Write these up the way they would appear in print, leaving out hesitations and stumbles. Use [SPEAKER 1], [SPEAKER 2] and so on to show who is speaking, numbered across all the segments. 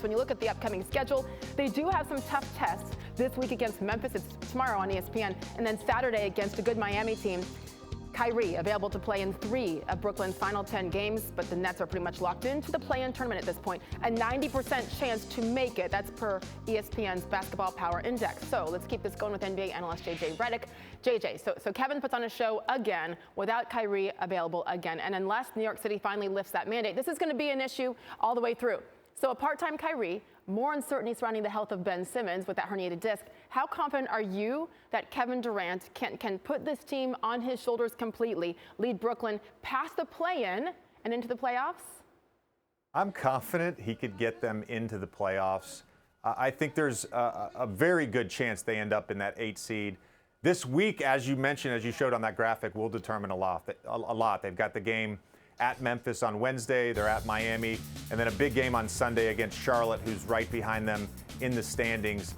[SPEAKER 1] When you look at the upcoming schedule, they do have some tough tests this week against Memphis. It's tomorrow on ESPN, and then Saturday against a good Miami team. Kyrie available to play in 3 of Brooklyn's final 10 games, but the Nets are pretty much locked into the play-in tournament at this point. A 90% chance to make it. That's per ESPN's Basketball Power Index. So let's keep this going with NBA analyst JJ Redick. JJ, so Kevin puts on a show again without Kyrie available again. And unless New York City finally lifts that mandate, this is going to be an issue all the way through. So a part-time Kyrie, more uncertainty surrounding the health of Ben Simmons with that herniated disc. How confident are you that Kevin Durant can put this team on his shoulders completely, lead Brooklyn past the play-in and into the playoffs?
[SPEAKER 2] I'm confident he could get them into the playoffs. I think there's a very good chance they end up in that 8 seed. This week, as you mentioned, as you showed on that graphic, will determine a lot. They've got the game at Memphis on Wednesday, they're at Miami, and then a big game on Sunday against Charlotte, who's right behind them in the standings.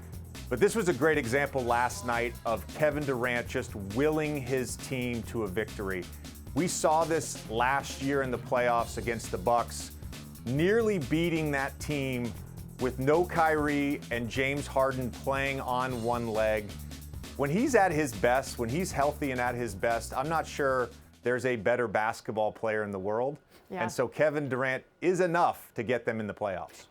[SPEAKER 2] But this was a great example last night of Kevin Durant just willing his team to a victory. We saw this last year in the playoffs against the Bucks, nearly beating that team with no Kyrie and James Harden playing on one leg. When he's at his best, when he's healthy and at his best, I'm not sure there's a better basketball player in the world. Yeah. And so Kevin Durant is enough to get them in the playoffs.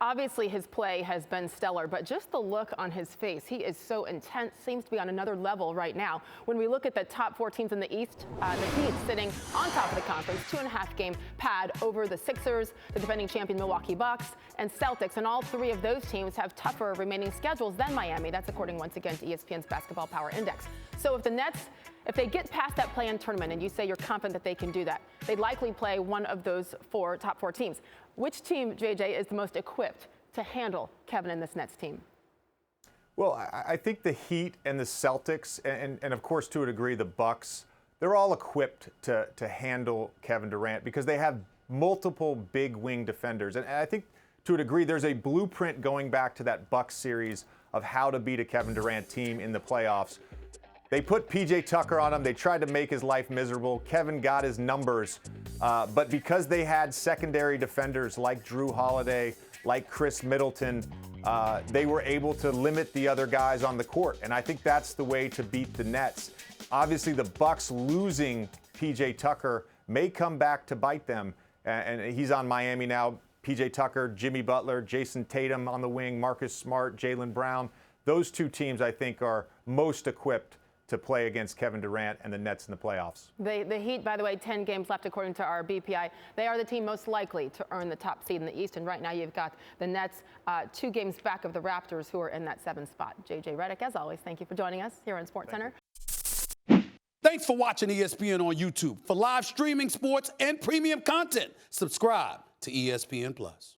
[SPEAKER 1] Obviously, his play has been stellar, but just the look on his face, he is so intense, seems to be on another level right now. When we look at the top 4 teams in the East, the Heat sitting on top of the conference, 2.5-game pad over the Sixers, the defending champion Milwaukee Bucks, and Celtics. And all 3 of those teams have tougher remaining schedules than Miami. That's according once again to ESPN's Basketball Power Index. So if the Nets, if they get past that play-in tournament, and you say you're confident that they can do that, they'd likely play one of those top 4 teams. Which team, JJ, is the most equipped to handle Kevin and this Nets team?
[SPEAKER 2] Well, I think the Heat and the Celtics, and of course, to a degree, the Bucks, they're all equipped to handle Kevin Durant because they have multiple big wing defenders. And I think, to a degree, there's a blueprint going back to that Bucks series of how to beat a Kevin Durant team in the playoffs. They put P.J. Tucker on him. They tried to make his life miserable. Kevin got his numbers. But because they had secondary defenders like Drew Holiday, like Chris Middleton, they were able to limit the other guys on the court. And I think that's the way to beat the Nets. Obviously, the Bucks losing P.J. Tucker may come back to bite them. And he's on Miami now. P.J. Tucker, Jimmy Butler, Jason Tatum on the wing, Marcus Smart, Jaylen Brown. Those 2 teams, I think, are most equipped to play against Kevin Durant and the Nets in the playoffs.
[SPEAKER 1] The Heat, by the way, 10 games left according to our BPI. They are the team most likely to earn the top seed in the East. And right now you've got the Nets 2 games back of the Raptors, who are in that 7th spot. JJ Redick, as always, thank you for joining us here on SportsCenter.
[SPEAKER 3] Thanks for watching ESPN on YouTube. For live streaming sports and premium content, subscribe to ESPN+.